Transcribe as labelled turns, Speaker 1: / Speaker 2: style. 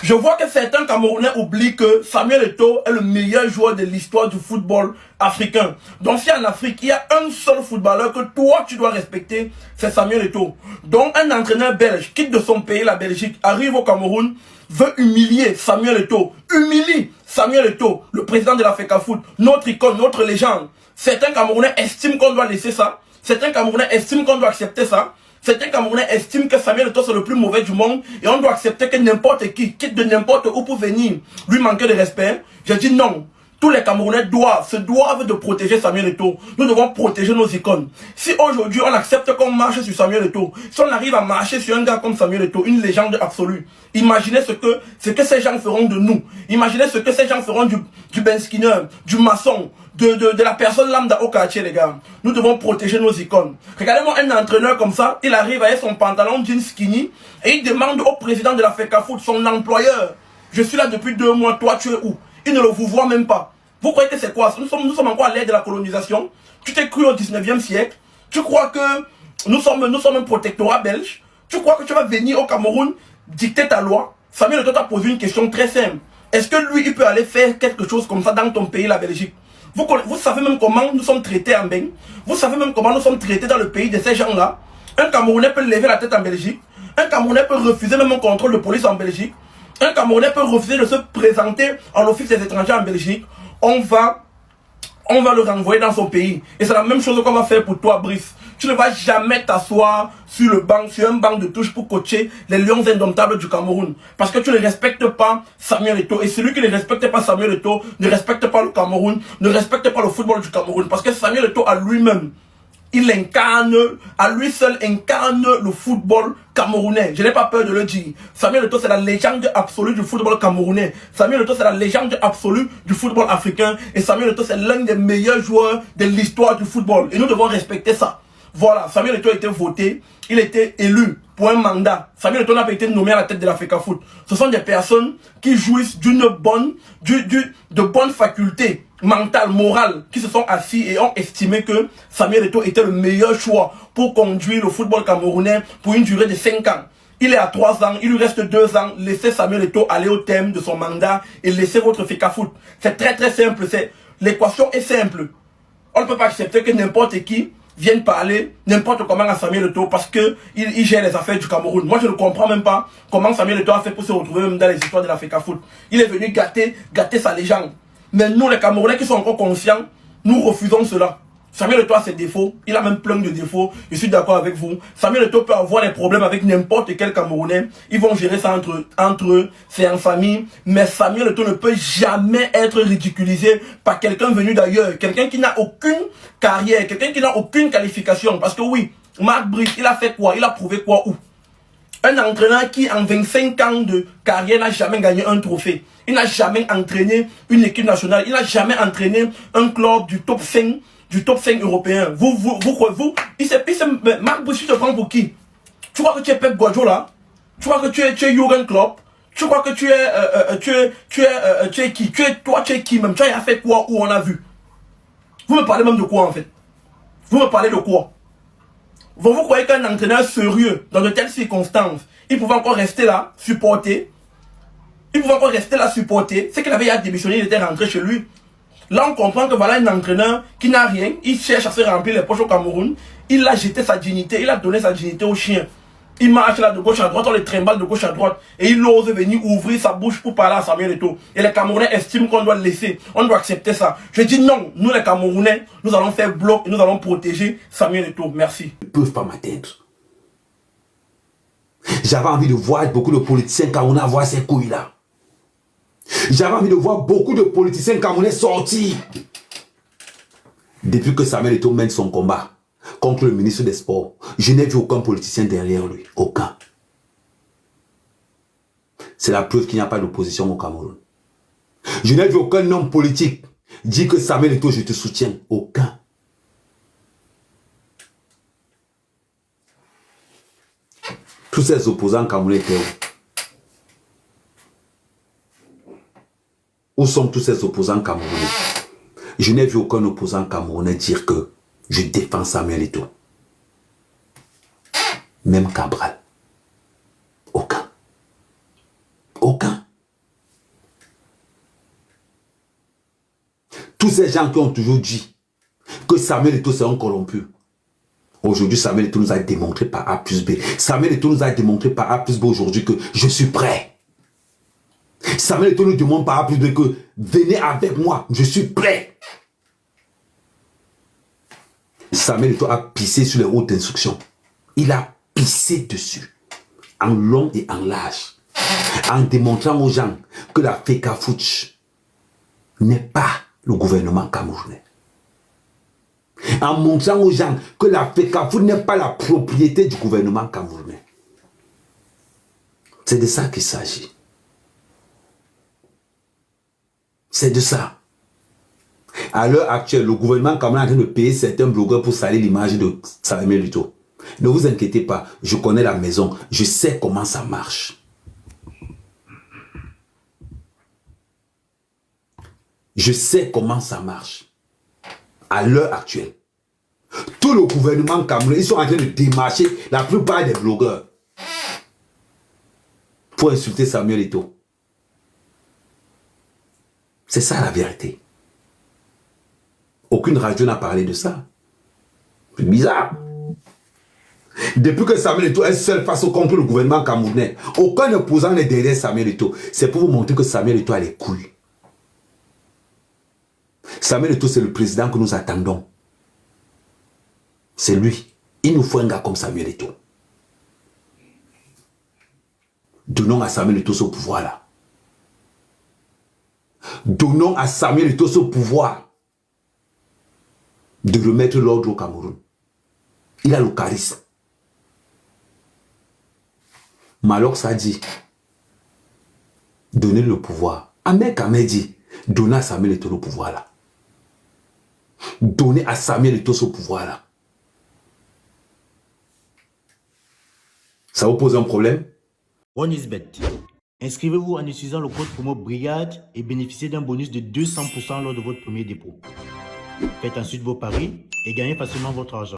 Speaker 1: Je vois que certains Camerounais oublient que Samuel Eto'o est le meilleur joueur de l'histoire du football africain. Donc si en Afrique, il y a un seul footballeur que toi tu dois respecter, c'est Samuel Eto'o. Donc un entraîneur belge quitte de son pays, la Belgique, arrive au Cameroun, veut humilier Samuel Eto'o, humilie Samuel Eto'o, le président de la FECAFOOT, notre icône, notre légende. Certains Camerounais estiment qu'on doit laisser ça. Certains Camerounais estiment qu'on doit accepter ça. Certains Camerounais estiment que Samuel Eto'o c'est le plus mauvais du monde et on doit accepter que n'importe qui quitte de n'importe où pour venir lui manquer de respect. Je dis non. Tous les Camerounais se doivent de protéger Samuel Eto'o. Nous devons protéger nos icônes. Si aujourd'hui on accepte qu'on marche sur Samuel Eto'o, si on arrive à marcher sur un gars comme Samuel Eto'o, une légende absolue, imaginez ce que ces gens feront de nous. Imaginez ce que ces gens feront du Ben Skinner, du maçon, de la personne lambda au quartier, les gars. Nous devons protéger nos icônes. Regardez-moi un entraîneur comme ça, il arrive avec son pantalon jean skinny et il demande au président de la FECAFOOT, son employeur, je suis là depuis 2 mois, toi tu es où? Il ne le vous voit même pas. Vous croyez que c'est quoi? Nous sommes encore à l'ère de la colonisation. Tu t'es cru au 19e siècle. Tu crois que nous sommes un protectorat belge. Tu crois que tu vas venir au Cameroun dicter ta loi? Samuel Eto'o t'a posé une question très simple. Est-ce que lui, il peut aller faire quelque chose comme ça dans ton pays, la Belgique? Vous savez même comment nous sommes traités en Belgique. Vous savez même comment nous sommes traités dans le pays de ces gens-là. Un Camerounais peut lever la tête en Belgique. Un Camerounais peut refuser même un contrôle de police en Belgique. Un Camerounais peut refuser de se présenter à l'office des étrangers en Belgique. On va le renvoyer dans son pays. Et c'est la même chose qu'on va faire pour toi, Brice. Tu ne vas jamais t'asseoir sur un banc de touche pour coacher les lions indomptables du Cameroun. Parce que tu ne respectes pas Samuel Eto'o. Et celui qui ne respecte pas Samuel Eto'o ne respecte pas le Cameroun, ne respecte pas le football du Cameroun. Parce que Samuel Eto'o à lui-même, il incarne, à lui seul incarne le football camerounais. Je n'ai pas peur de le dire. Samuel Eto'o c'est la légende absolue du football camerounais. Samuel Eto'o c'est la légende absolue du football africain. Et Samuel Eto'o c'est l'un des meilleurs joueurs de l'histoire du football. Et nous devons respecter ça. Voilà, Samuel Eto'o a été voté, il a été élu pour un mandat. Samuel Eto'o n'a pas été nommé à la tête de la FECAFOOT. Ce sont des personnes qui jouissent de bonnes facultés mentales, morales, qui se sont assis et ont estimé que Samuel Eto'o était le meilleur choix pour conduire le football camerounais pour une durée de 5 ans. Il est à 3 ans, il lui reste 2 ans. Laissez Samuel Eto'o aller au terme de son mandat et laissez votre FECAFOOT. C'est très très simple. L'équation est simple. On ne peut pas accepter que n'importe qui vienne parler n'importe comment à Samuel Eto'o parce qu'il gère les affaires du Cameroun. Moi je ne comprends même pas comment Samuel Eto'o a fait pour se retrouver même dans les histoires de la FECAFOOT. Il est venu gâter sa légende. Mais nous les Camerounais qui sont encore conscients, nous refusons cela. Samuel Eto'o a ses défauts, il a même plein de défauts, je suis d'accord avec vous. Samuel Eto'o peut avoir des problèmes avec n'importe quel Camerounais, ils vont gérer ça entre eux, c'est en famille, mais Samuel Eto'o ne peut jamais être ridiculisé par quelqu'un venu d'ailleurs, quelqu'un qui n'a aucune carrière, quelqu'un qui n'a aucune qualification, parce que oui, Marc Brice, il a fait quoi? Il a prouvé quoi où? Un entraîneur qui en 25 ans de carrière n'a jamais gagné un trophée. Il n'a jamais entraîné une équipe nationale, il n'a jamais entraîné un club du top 5 européen. Marc Brice, tu te prends pour qui? Tu crois que tu es Pep Guardiola? Tu crois que tu es Jürgen Klopp? Tu crois que tu es qui? Tu es qui même? Tu as fait quoi où on a vu? Vous me parlez même de quoi en fait? Vous me parlez de quoi? Vous croyez qu'un entraîneur sérieux, dans de telles circonstances, il pouvait encore rester là, supporter? C'est qu'il avait à démissionner, il était rentré chez lui. Là, on comprend que voilà un entraîneur qui n'a rien, il cherche à se remplir les poches au Cameroun, il a jeté sa dignité, il a donné sa dignité au chien. Il marche là de gauche à droite, on le trimballe de gauche à droite, et il ose venir ouvrir sa bouche pour parler à Samuel Eto'o. Et les Camerounais estiment qu'on doit le laisser, on doit accepter ça. Je dis non, nous les Camerounais, nous allons faire bloc et nous allons protéger Samuel Eto'o. Merci.
Speaker 2: Ils ne peuvent pas m'atteindre. J'avais envie de voir beaucoup de politiciens camerounais avoir ces couilles-là. J'avais envie de voir beaucoup de politiciens camerounais sortir. Depuis que Samuel Eto'o mène son combat contre le ministre des Sports, je n'ai vu aucun politicien derrière lui. Aucun. C'est la preuve qu'il n'y a pas d'opposition au Cameroun. Je n'ai vu aucun homme politique dire que Samuel Eto'o, je te soutiens. Aucun. Tous ces opposants camerounais étaient où? Où sont tous ces opposants camerounais? Je n'ai vu aucun opposant camerounais dire que je défends Samuel Eto'o. Même Cabral. Aucun. Aucun. Tous ces gens qui ont toujours dit que Samuel Eto'o c'est un corrompu. Aujourd'hui, Samuel Eto'o nous a démontré par A plus B. Samuel Eto'o nous a démontré par A plus B aujourd'hui que je suis prêt. Samuel Eto'o nous demande par A plus B que venez avec moi, je suis prêt. Samuel Eto'o a pissé sur les hautes instructions. Il a pissé dessus, en long et en large, en démontrant aux gens que la FECAFOOTCH n'est pas le gouvernement camerounais. En montrant aux gens que la FECAFOOTCH n'est pas la propriété du gouvernement camerounais. C'est de ça qu'il s'agit. C'est de ça. À l'heure actuelle, le gouvernement camerounais est en train de payer certains blogueurs pour salir l'image de Samuel Eto'o. Ne vous inquiétez pas, je connais la maison, je sais comment ça marche. Je sais comment ça marche. À l'heure actuelle. Tout le gouvernement camerounais, ils sont en train de démarcher la plupart des blogueurs pour insulter Samuel Eto'o. C'est ça la vérité. Aucune radio n'a parlé de ça. C'est bizarre. Depuis que Samuel Eto'o est seul face contre le gouvernement camerounais, aucun opposant n'est derrière Samuel Eto'o. C'est pour vous montrer que Samuel Eto'o a les couilles. Samuel Eto'o, c'est le président que nous attendons. C'est lui. Il nous faut un gars comme Samuel Eto'o. Donnons à Samuel Eto'o ce pouvoir-là. Donnons à Samuel Eto'o ce pouvoir de remettre l'ordre au Cameroun. Il a le charisme. Malox a dit, donnez le pouvoir. Ahmed Kamé dit, donnez à Samuel Eto'o le pouvoir là. Donnez à Samuel Eto'o ce pouvoir là. Ça vous pose un problème?
Speaker 3: OneXBet. Inscrivez-vous en utilisant le code promo BRIGADE et bénéficiez d'un bonus de 200% lors de votre premier dépôt. Faites ensuite vos paris et gagnez facilement votre argent.